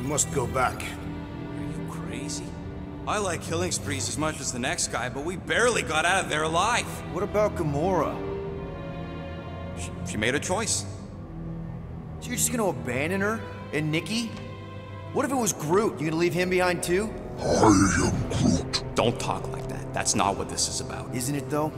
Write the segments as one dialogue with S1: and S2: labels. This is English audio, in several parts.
S1: must go back.
S2: Are you crazy? I like killing sprees as much as the next guy, but we barely got out of there alive.
S3: What about Gamora?
S2: She made a choice.
S3: So you're just gonna abandon her? And Nikki? What if it was Groot? You gonna leave him behind too?
S4: I am Groot.
S2: Don't talk like that. That's not what this is about.
S3: Isn't it though?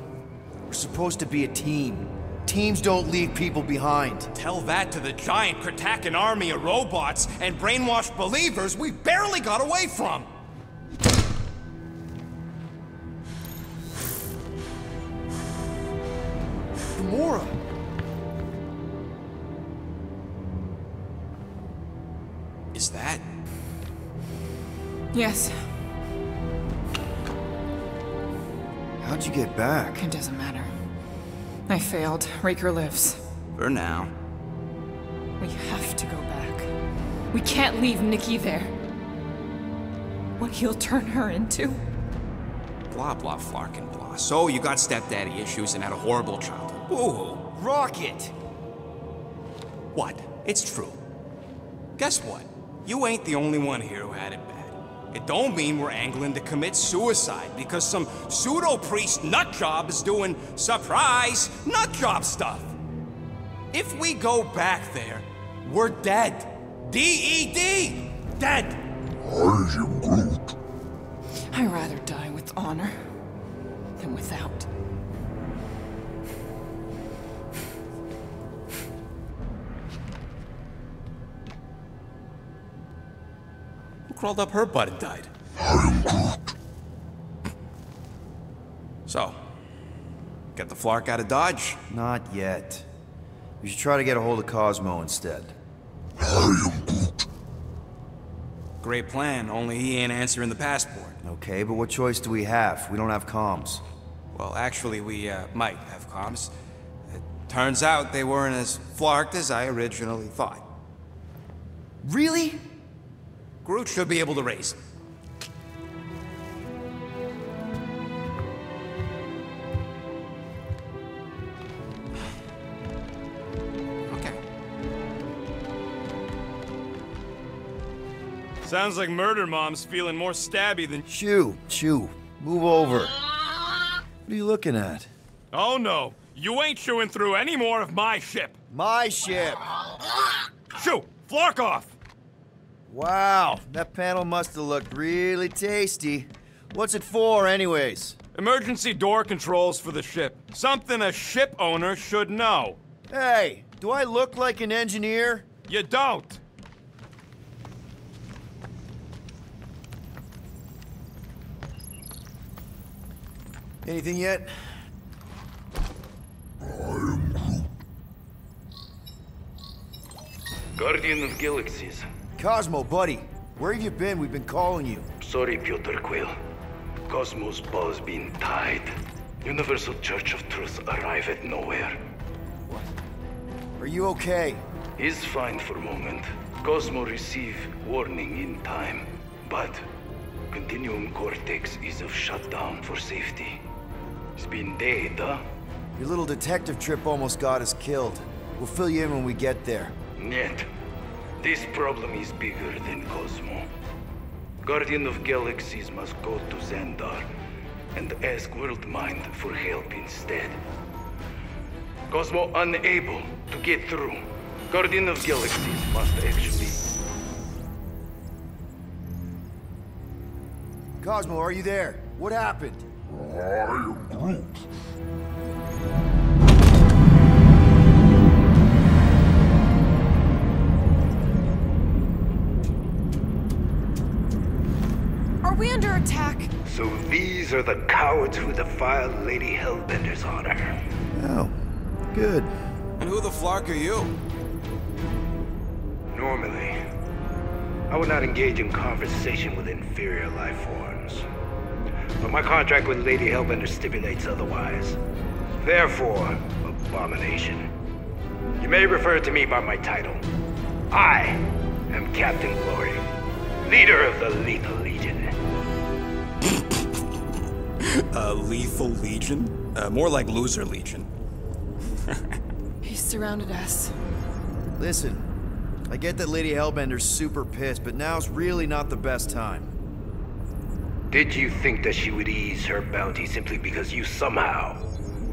S3: We're supposed to be a team. Teams don't leave people behind.
S2: Tell that to the giant Kratakan army of robots and brainwashed believers we barely got away from!
S3: Gamora!
S2: Is that...
S5: Yes.
S3: How'd you get back?
S5: It doesn't matter. I failed. Raker lives.
S2: For now.
S5: We have to go back. We can't leave Nikki there. What he'll turn her into?
S2: Blah blah flarkin blah. So you got stepdaddy issues and had a horrible childhood. Boo-hoo.
S3: Rocket!
S2: What? It's true. Guess what? You ain't the only one here who had it bad. It don't mean we're angling to commit suicide because some pseudo-priest nutjob is doing surprise nutjob stuff. If we go back there, we're dead. D-E-D! Dead!
S4: I am Groot.
S5: I'd rather die with honor than without.
S2: Who crawled up her butt and died?
S4: I am Groot.
S2: So, get the Flark out of Dodge?
S3: Not yet. We should try to get a hold of Cosmo instead.
S4: I am Groot.
S2: Great plan, only he ain't answering the passport.
S3: Okay, but what choice do we have? We don't have comms.
S2: Well, actually, we might have comms. It turns out they weren't as flarked as I originally thought.
S3: Really?
S2: Groot should be able to raise them. Okay.
S6: Sounds like Murder Mom's feeling more stabby than...
S3: Shoo, move over. What are you looking at?
S6: Oh no, you ain't chewing through any more of my ship.
S3: My ship!
S6: Shoo, Flark off!
S3: Wow, that panel must have looked really tasty. What's it for, anyways?
S6: Emergency door controls for the ship. Something a ship owner should know.
S3: Hey, do I look like an engineer?
S6: You don't.
S3: Anything yet?
S7: Guardian of Galaxies.
S3: Cosmo, buddy. Where have you been? We've been calling you.
S7: Sorry, Piotr Quill. Cosmos ball's been tied. Universal Church of Truth arrive at nowhere.
S3: What? Are you okay?
S7: He's fine for a moment. Cosmo receive warning in time. But Continuum Cortex is of shutdown for safety. It's been dead, huh?
S3: Your little detective trip almost got us killed. We'll fill you in when we get there.
S7: Yet, this problem is bigger than Cosmo. Guardian of Galaxies must go to Xandar and ask Worldmind for help instead. Cosmo unable to get through. Guardian of Galaxies must actually...
S3: Cosmo, are you there? What happened?
S4: I am Groot.
S5: Are we under attack?
S7: So these are the cowards who defiled Lady Hellbender's honor.
S3: Oh, good.
S2: And who the Flark are you?
S7: Normally, I would not engage in conversation with inferior life forms. But my contract with Lady Hellbender stipulates otherwise. Therefore, abomination. You may refer to me by my title. I am Captain Glory, leader of the Lethal Legion.
S2: Lethal Legion? More like Loser Legion.
S5: He surrounded us.
S3: Listen, I get that Lady Hellbender's super pissed, but now's really not the best time.
S7: Did you think that she would ease her bounty simply because you somehow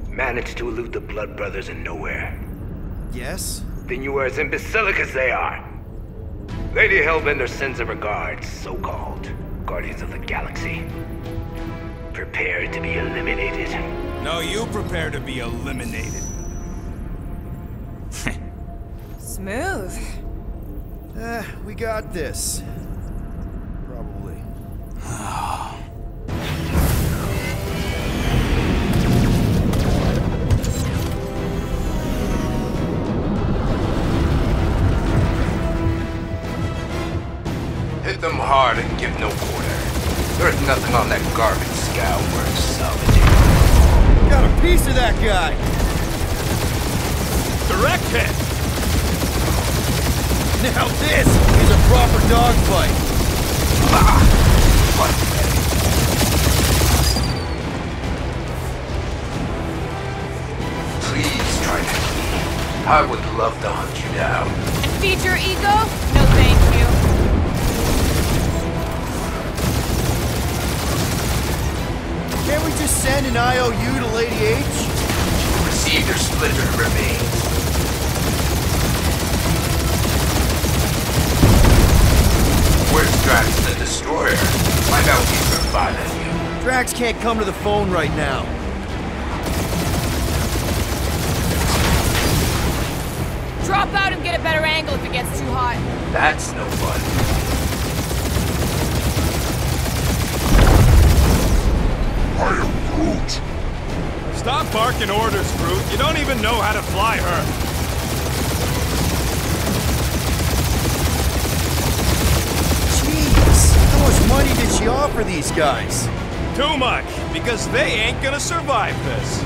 S7: managed to elude the Blood Brothers in nowhere?
S3: Yes?
S7: Then you are as imbecilic as they are. Lady Hellbender sends her regards, so-called Guardians of the Galaxy. Prepare to be eliminated.
S2: No, you prepare to be eliminated.
S5: Smooth.
S3: We got this. Probably.
S7: Hit them hard and give no quarter. There's nothing on that garbage scow worth salvaging.
S3: Got a piece of that guy!
S6: Direct hit!
S3: Now this is a proper dogfight!
S7: Please try to leave. I would love to hunt you down.
S5: And feed your ego? No thank you.
S3: Can't we just send an IOU to Lady H?
S7: Receive your splintered remains. Where's Drax the Destroyer? My bounty's for 5 of you.
S3: Drax can't come to the phone right now.
S5: Drop out and get a better angle if it gets too hot.
S7: That's no fun.
S4: I am Groot.
S6: Stop barking orders, Groot. You don't even know how to fly her.
S3: Jeez, how much money did she offer these guys?
S6: Too much, because they ain't gonna survive this.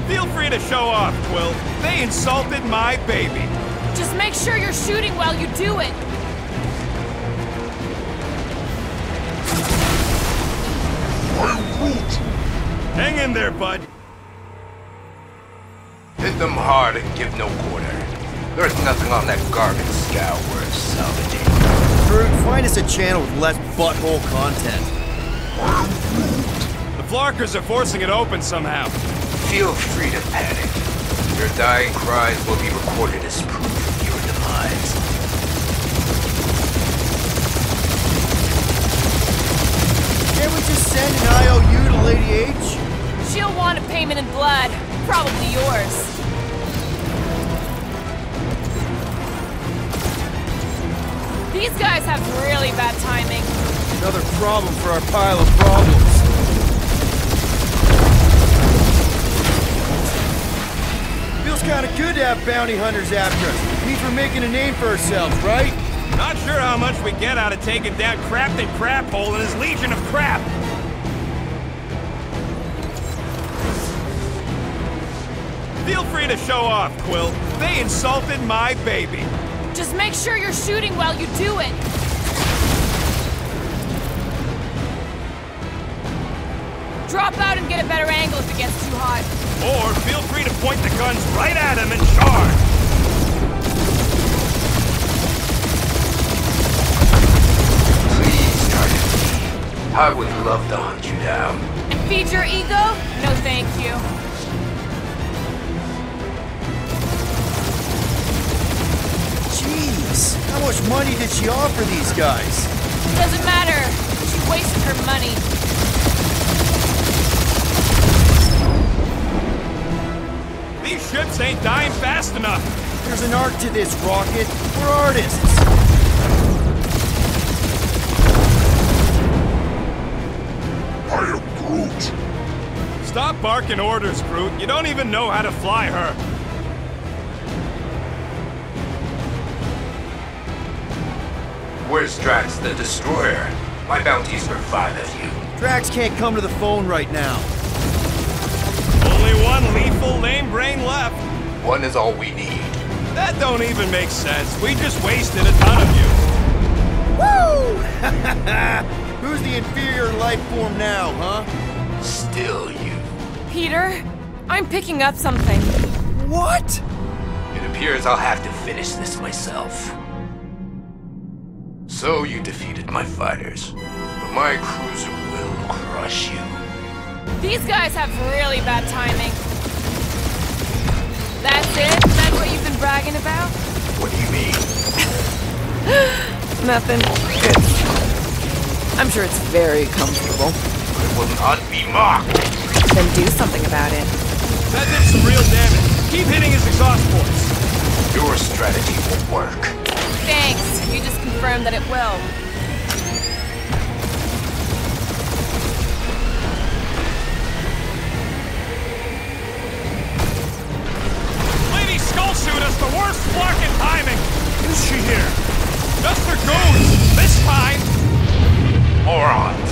S6: Feel free to show off, Quill. They insulted my baby.
S5: Just make sure you're shooting while you do it.
S4: I am Groot.
S6: Hang in there, bud.
S7: Hit them hard and give no quarter. There's nothing on that garbage scow worth salvaging.
S3: Groot, find us a channel with less butthole content.
S4: I am Groot.
S6: The Flarkers are forcing it open somehow.
S7: Feel free to panic. Your dying cries will be recorded as proof of your demise.
S3: Can't we just send an IOU to Lady H?
S5: She'll want a payment in blood. Probably yours. These guys have really bad timing.
S3: Another problem for our pile of problems. Feels kind of good to have bounty hunters after us. Means we're making a name for ourselves, right?
S6: Not sure how much we get out of taking down Crafted Craphole and his legion of crap. Feel free to show off, Quill. They insulted my baby.
S5: Just make sure you're shooting while you do it. Drop out and get a better angle if it gets too hot.
S6: Or feel free to point the guns right at him and charge.
S7: Please try to leave. I would love to hunt you down.
S5: And feed your ego? No thank you.
S3: Jeez, how much money did she offer these guys?
S5: Doesn't matter. She wasted her money.
S6: These ships ain't dying fast enough.
S3: There's an art to this, Rocket. We're artists.
S4: I am Groot.
S6: Stop barking orders, Groot. You don't even know how to fly her.
S7: Where's Drax the Destroyer? My bounty's for 5 of you.
S3: Drax can't come to the phone right now.
S6: Only one lethal lame brain left.
S7: One is all we need.
S6: That don't even make sense. We just wasted a ton of you.
S3: Woo! Who's the inferior life form now, huh?
S7: Still you.
S5: Peter, I'm picking up something.
S3: What?
S1: It appears I'll have to finish this myself. So you defeated my fighters, but my cruiser will crush you.
S5: These guys have really bad timing. That's it? That's what you've been bragging about?
S1: What do you mean?
S5: Nothing. I'm sure it's very comfortable.
S1: It will not be mocked.
S5: Then do something about it.
S6: That did some real damage. Keep hitting his exhaust ports.
S1: Your strategy won't work.
S5: Thanks. You just confirmed that it will.
S6: Lady Skullsuit has the worst fucking timing. Is she here? Just her goons. This time.
S1: Morons.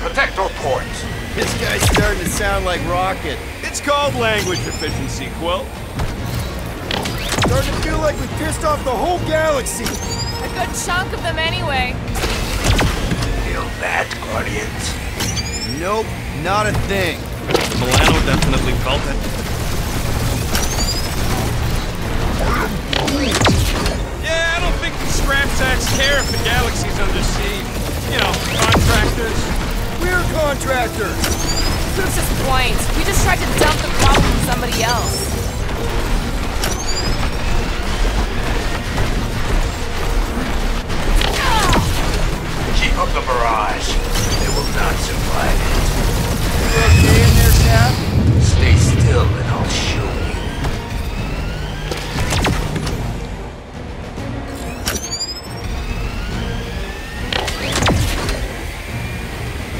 S1: Protect our ports.
S3: This guy's starting to sound like Rocket.
S6: It's called language efficiency, Quill.
S3: Starting to feel like we pissed off the whole galaxy.
S5: A good chunk of them anyway.
S1: Feel that, Guardians?
S3: Nope, not a thing.
S6: Milano definitely felt it. Yeah, I don't think the scrap sacks care if the galaxy's under siege. You know, contractors.
S3: We're contractors.
S5: Proves his point. We just tried to dump the problem on somebody else.
S1: Keep up the barrage. They will not survive it.
S3: You okay in there, Cap?
S1: Stay still and I'll show you.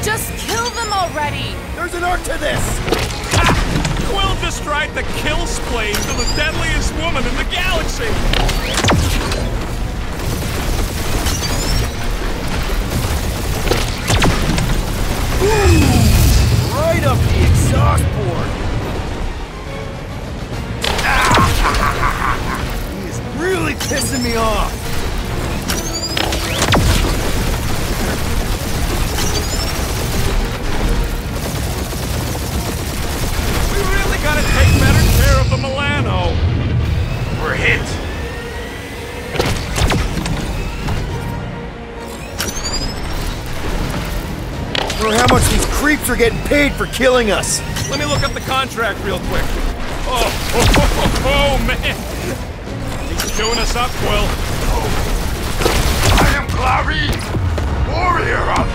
S5: Just kill them already!
S3: There's an art to this!
S6: Ha! Quill just tried to kill Splane to the deadliest woman in the galaxy!
S3: Ooh, right up the exhaust port! He is really pissing me off!
S6: Gotta take better care of the Milano.
S1: We're hit.
S3: I don't know how much these creeps are getting paid for killing us.
S6: Let me look up the contract real quick. Oh, man. He's chewing us up, Quill.
S1: I am Clary, warrior of...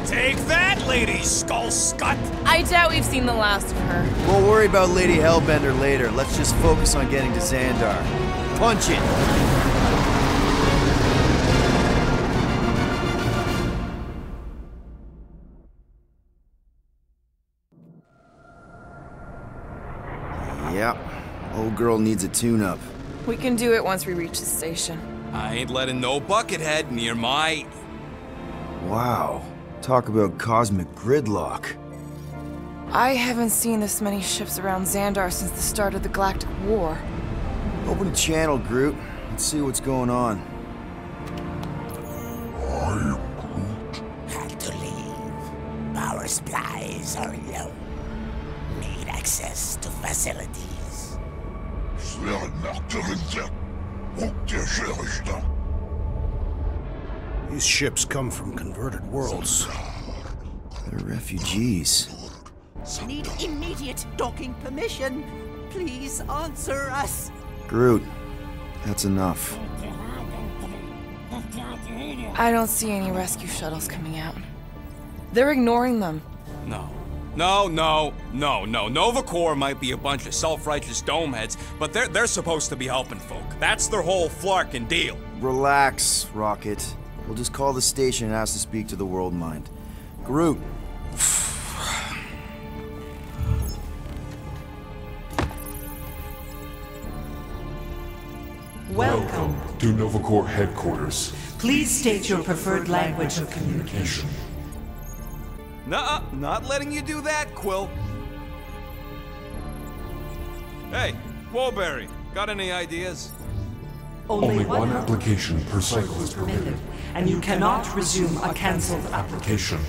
S2: Take that, Lady Skullscut!
S5: I doubt we've seen the last of her.
S3: We'll worry about Lady Hellbender later. Let's just focus on getting to Xandar. Punch it! Yep. Old girl needs a tune-up.
S5: We can do it once we reach the station.
S2: I ain't letting no buckethead near my...
S3: Wow. Talk about cosmic gridlock.
S5: I haven't seen this many ships around Xandar since the start of the Galactic War.
S3: Open a channel, Groot. Let's see what's going on.
S8: Had to leave. Power supplies are low. Need access to facilities.
S9: These ships come from converted worlds.
S3: They're refugees.
S8: Need immediate docking permission. Please answer us.
S3: Groot, that's enough.
S5: I don't see any rescue shuttles coming out. They're ignoring them.
S2: No. Nova Corps might be a bunch of self-righteous domeheads, but they're supposed to be helping folk. That's their whole flarkin' deal.
S3: Relax, Rocket. We'll just call the station and ask to speak to the World Mind. Groot.
S10: Welcome to Nova Corps headquarters.
S11: Please state your preferred language of communication.
S2: Nuh-uh, not letting you do that, Quill. Hey, Woolberry, got any ideas?
S10: Only one application per cycle is permitted,
S11: and you cannot resume a cancelled
S10: application.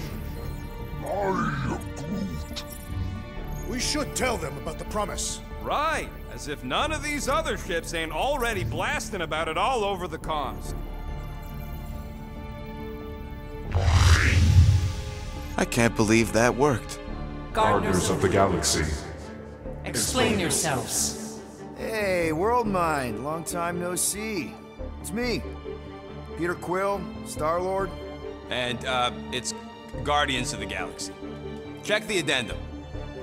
S9: We should tell them about the promise.
S6: Right, as if none of these other ships ain't already blasting about it all over the comms.
S12: I can't believe that worked.
S10: Guardians of the Galaxy.
S11: Explain yourselves.
S3: Hey, World Mind, long time no see. It's me, Peter Quill, Star-Lord.
S2: And, it's Guardians of the Galaxy. Check the addendum.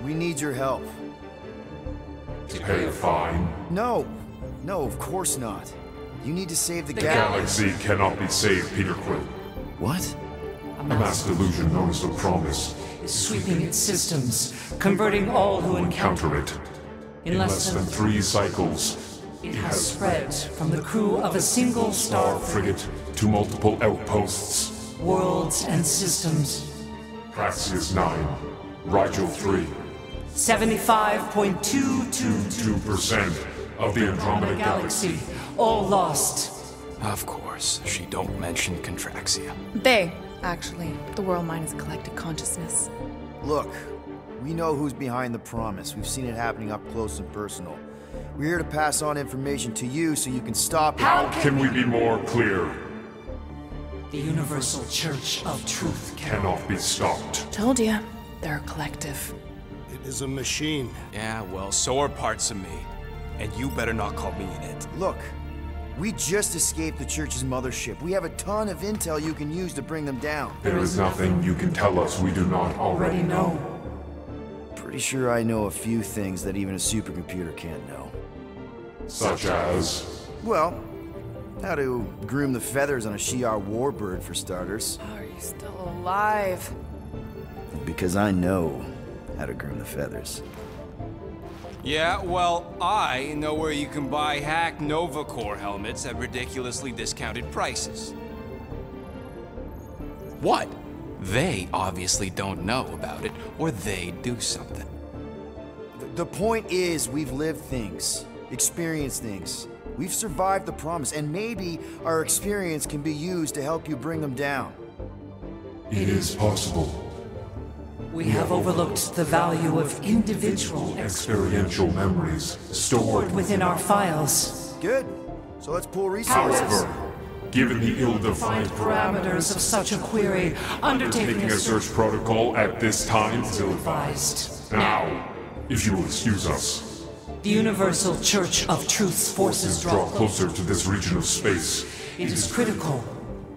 S3: We need your help.
S10: To pay a fine.
S3: No, of course not. You need to save the
S10: The
S3: galaxy.
S10: galaxy cannot be saved, Peter Quill.
S3: What?
S10: A mass delusion known as the Promise
S11: Is sweeping its systems, converting all who encounter
S10: it.
S11: In less than
S10: 3 cycles,
S11: it has spread from the crew of a single star
S10: frigate to multiple outposts.
S11: worlds and systems.
S10: Praxius 9, Rigel 3.
S11: 75.222%
S10: 2% of the Andromeda Galaxy.
S11: all lost.
S2: Of course, she don't mention Contraxia.
S5: They, actually. The world mind is a collective consciousness.
S3: Look, we know who's behind the promise. We've seen it happening up close and personal. We're here to pass on information to you so you can stop it.
S10: How can we be more clear?
S11: The Universal Church of Truth
S10: Cannot be stopped.
S5: Told ya. They're a collective.
S9: It is a machine.
S2: Yeah, well, so are parts of me. And you better not call me in it.
S3: Look, we just escaped the Church's mothership. We have a ton of intel you can use to bring them down.
S10: There is nothing you can tell us we do not already know.
S3: Pretty sure I know a few things that even a supercomputer can't know.
S10: Such as?
S3: Well, how to groom the feathers on a Shi'ar warbird, for starters.
S5: Are you still alive?
S3: Because I know how to groom the feathers.
S2: Yeah, well, I know where you can buy hacked Nova Corps helmets at ridiculously discounted prices. What? They obviously don't know about it, or they'd do something.
S3: The point is, we've lived things, experienced things. We've survived the promise, and maybe our experience can be used to help you bring them down.
S10: It is possible.
S11: We have overlooked the value of individual
S10: Experiential memories stored
S11: within our files.
S3: Good. So let's pull resources.
S10: However, given the ill-defined
S11: Parameters of such a query, undertaking
S10: a search protocol at this time is
S11: ill-advised.
S10: Now, if you will excuse us,
S11: The Universal Church of Truth's forces
S10: draw closer to this region of space.
S11: It is critical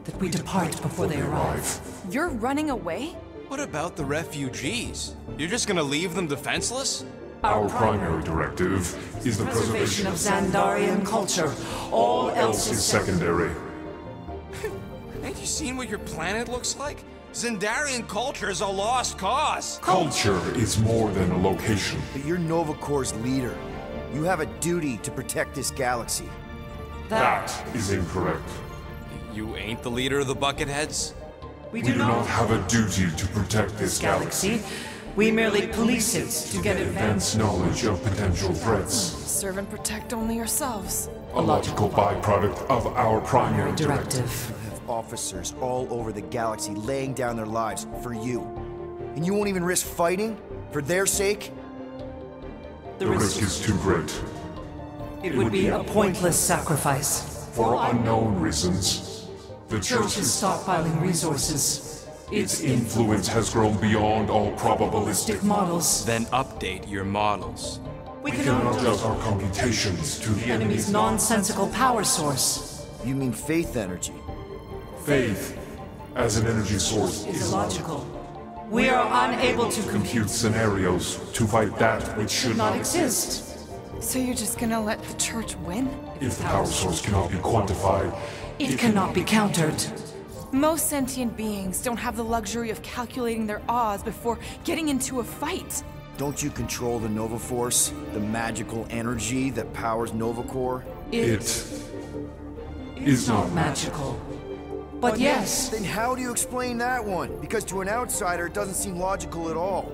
S11: that we depart before they arrive.
S5: You're running away?
S2: What about the refugees? You're just gonna leave them defenseless?
S10: Our primary directive is the preservation
S11: of Xandarian culture. All else is
S10: secondary.
S2: Ain't you seen what your planet looks like? Xandarian culture is a lost cause.
S10: Culture is more than a location.
S3: But you're Nova Corps' leader. You have a duty to protect this galaxy.
S10: That is incorrect.
S2: You ain't the leader of the Bucketheads?
S10: We do not have a duty to protect this galaxy.
S11: We merely police it to get
S10: Advanced knowledge of potential threats.
S5: Serve and protect only yourselves.
S10: A logical byproduct of our primary directive.
S3: You have officers all over the galaxy laying down their lives for you. And you won't even risk fighting? For their sake?
S10: The risk is too great.
S11: It would be a pointless sacrifice.
S10: For unknown reasons, the
S11: Church is stockpiling resources.
S10: Its influence has grown beyond all probabilistic
S11: models.
S2: Then update your models.
S11: We
S10: cannot adjust our computations to the
S11: enemy's nonsensical power source.
S3: You mean faith energy?
S10: Faith, as an energy source,
S11: is illogical. We are unable to
S10: compute scenarios to fight that which should
S11: not exist.
S5: So you're just gonna let the Church win?
S10: If the power source cannot be quantified,
S11: it cannot be countered.
S5: Most sentient beings don't have the luxury of calculating their odds before getting into a fight.
S3: Don't you control the Nova Force? The magical energy that powers Nova Corps?
S10: It is not
S11: magical. But yes.
S3: Then how do you explain that one? Because to an outsider, it doesn't seem logical at all.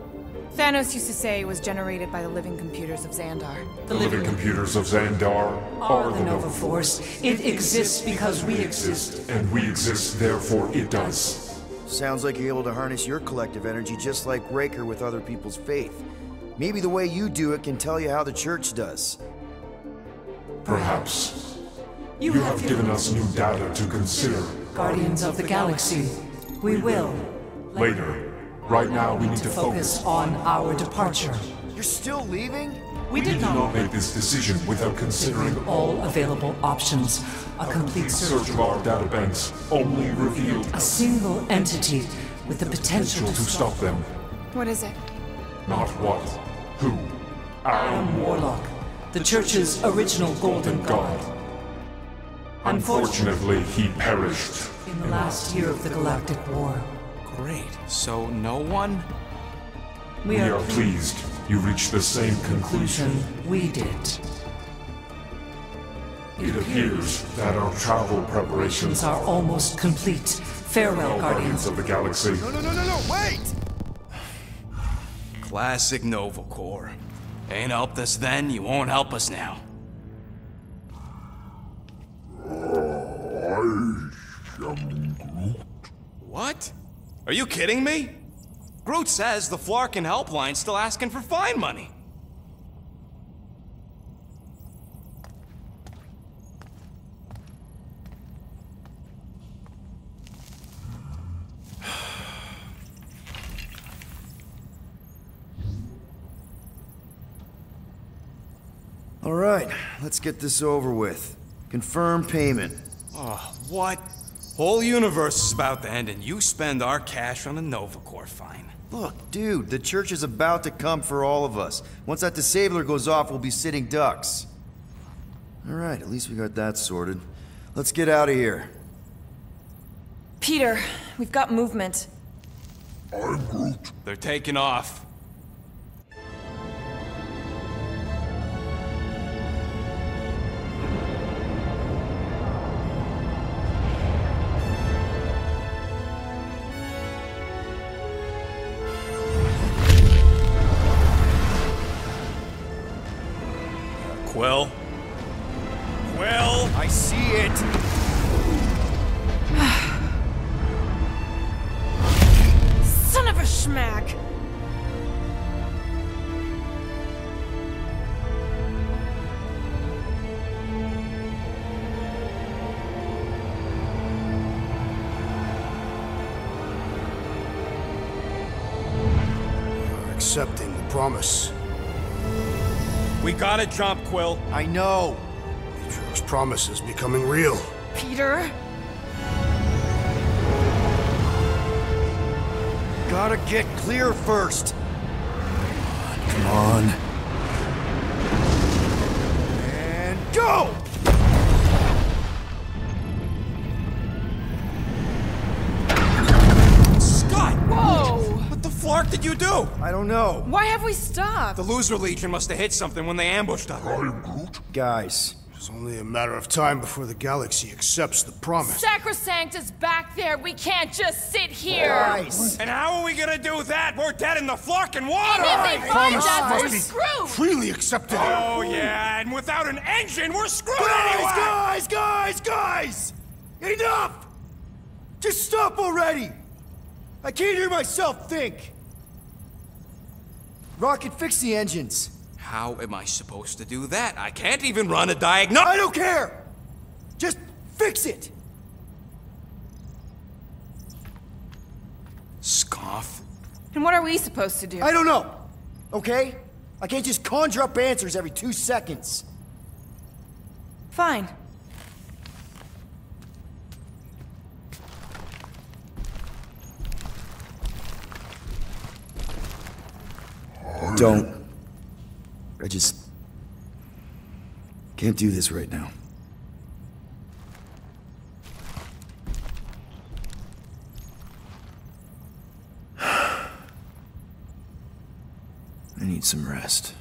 S5: Thanos used to say it was generated by the living computers of Xandar.
S10: The living computers of Xandar
S11: are the Nova Force. It exists because we exist.
S10: And we exist, therefore it does.
S3: Sounds like you're able to harness your collective energy just like Raker with other people's faith. Maybe the way you do it can tell you how the church does.
S10: Perhaps. You have given us new data to consider.
S11: Guardians of the Galaxy, we will.
S10: Later. Right now, we need to focus
S11: on our departure.
S3: You're still leaving?
S10: We did not make this decision without considering
S11: all available options. A complete
S10: search of our databanks only revealed
S11: a single entity with the potential
S10: to stop them.
S5: What is it?
S10: Not what, who.
S11: Aaron Warlock, the Church's original Golden God.
S10: Unfortunately, he perished
S11: in the last year of the Galactic War.
S2: Great. So no one?
S10: We are pleased you reached the same conclusion
S11: we did.
S10: It appears that our travel preparations
S11: are almost complete. Farewell, Guardians
S10: of the Galaxy.
S3: No, wait!
S2: Classic Nova Corps. Ain't helped us then, you won't help us now.
S4: I am Groot.
S2: What? Are you kidding me? Groot says the Flarkin helpline's still asking for fine money.
S3: All right, let's get this over with. Confirm payment.
S2: Oh, what? Whole universe is about to end and you spend our cash on a Nova Corps fine.
S3: Look, dude, the church is about to come for all of us. Once that disabler goes off, we'll be sitting ducks. All right, at least we got that sorted. Let's get out of here.
S5: Peter, we've got movement.
S4: I'm Groot.
S2: They're taking off. Quill? Quill?
S3: I see it!
S5: Son of a schmack!
S9: You're accepting the promise.
S2: We gotta jump, Quill.
S3: I know.
S9: Matriarch's promise is becoming real.
S5: Peter?
S3: Gotta get clear first.
S9: Come on.
S3: And go!
S2: Scott!
S5: Whoa!
S2: What the flark did you do?
S3: I don't know.
S5: Why have we stopped?
S2: The Loser Legion must have hit something when they ambushed us.
S4: I'm Groot.
S3: Guys.
S9: It's only a matter of time before the galaxy accepts the promise.
S5: Sacrosanct is back there. We can't just sit here.
S3: Guys.
S2: And how are we gonna do that? We're dead in the flarkin' water!
S5: And if they find
S9: Promise
S5: us, we're
S9: must be
S5: screwed!
S9: freely accepted.
S2: Oh, yeah, and without an engine, we're screwed
S3: Guys,
S2: anyway!
S3: guys! Enough! Just stop already! I can't hear myself think! Rocket, fix the engines.
S2: How am I supposed to do that? I can't even run a diagnostic.
S3: I don't care! Just fix it!
S2: Scoff.
S5: And what are we supposed to do?
S3: I don't know, okay? I can't just conjure up answers every 2 seconds.
S5: Fine.
S3: Don't. I just can't do this right now. I need some rest.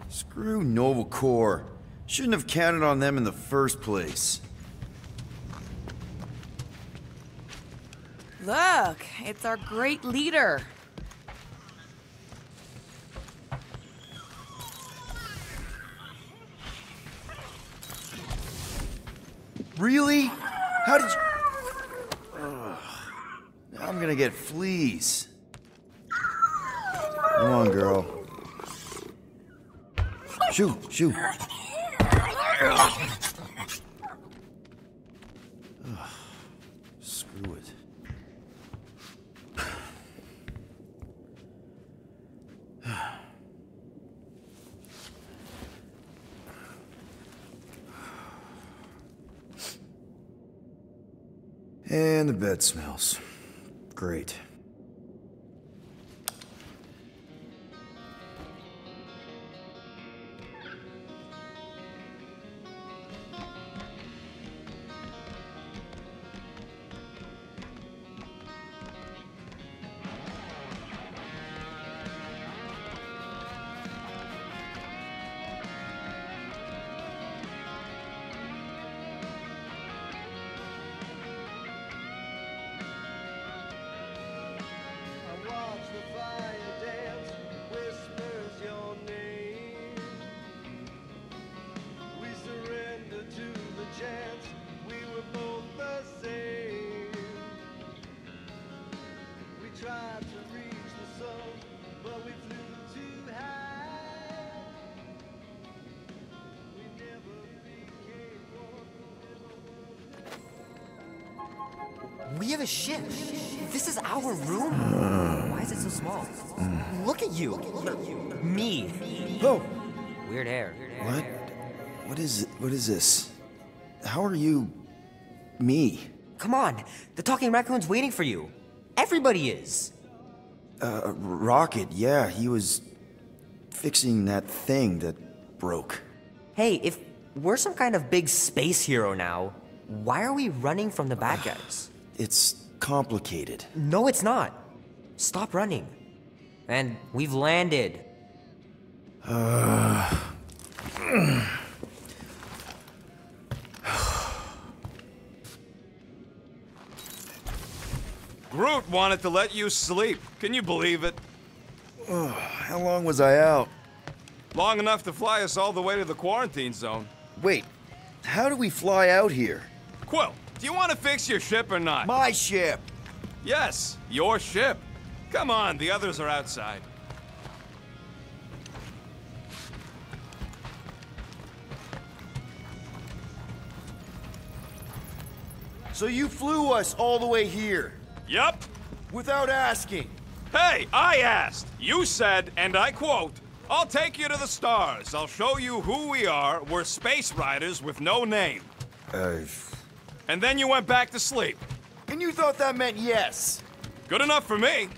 S3: Screw Nova Corps. Shouldn't have counted on them in the first place.
S5: Look, it's our great leader.
S3: Really? How did you... Ugh. I'm gonna get fleas. Come on, girl. Shoo, shoo. Ugh. Screw it. And the bed smells. Great.
S13: We have a ship. This is our room. Why is it so small? Look at you. Me.
S3: Oh.
S13: Weird hair.
S3: What? What is it? What is this? How are you... me?
S13: Come on. The talking raccoon's waiting for you. Everybody is.
S3: Rocket, yeah, he was fixing that thing that broke.
S13: Hey, if we're some kind of big space hero now, why are we running from the bad guys?
S3: It's complicated.
S13: No, it's not. Stop running. And we've landed.
S6: Groot wanted to let you sleep. Can you believe it?
S3: How long was I out?
S6: Long enough to fly us all the way to the quarantine zone.
S3: Wait, how do we fly out here?
S6: Quill, do you want to fix your ship or not?
S3: My ship!
S6: Yes, your ship. Come on, the others are outside.
S3: So you flew us all the way here?
S6: Yup.
S3: Without asking?
S6: Hey, I asked. You said, and I quote, "I'll take you to the stars. I'll show you who we are. We're space riders with no name." And then you went back to sleep.
S3: And you thought that meant yes?
S6: Good enough for me.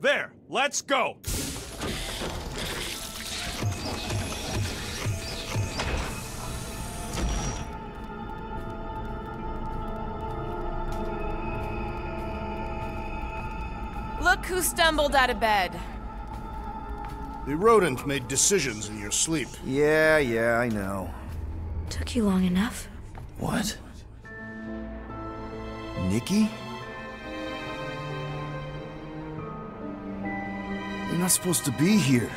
S6: There, let's go.
S5: Look who stumbled out of bed.
S9: The rodent made decisions in your sleep.
S3: Yeah, I know.
S14: Took you long enough.
S3: What? Nikki? You're not supposed to be here.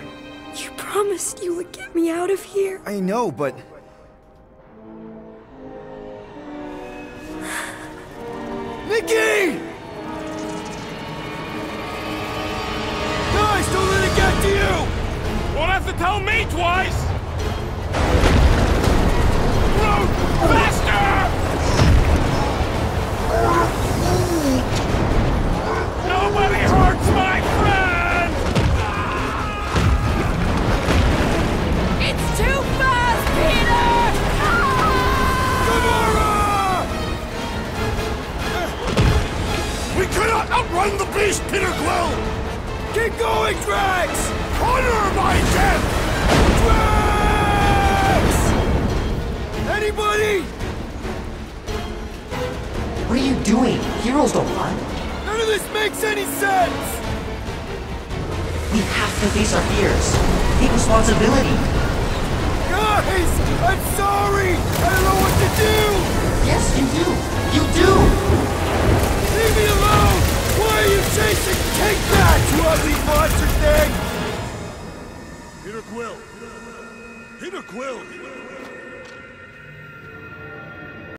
S14: You promised you would get me out of here.
S3: I know, but... Nikki! Guys, don't let it get to you!
S6: Won't have to tell me twice! Groot, faster! Nobody hurts my friend!
S5: It's too fast, Peter!
S9: Gamora! We cannot outrun the beast, Peter Quill!
S3: Keep going, Drax!
S9: Honor my death!
S3: Drax! Anybody?
S13: What are you doing? Heroes don't run.
S3: None of this makes any sense!
S13: We have to face our fears. Take responsibility.
S3: Guys! I'm sorry! I don't know what to do!
S13: Yes, you do! You do!
S3: Leave me alone! Why are you chasing Kickback, you ugly monster thing?
S9: Peter Quill, Peter Quill!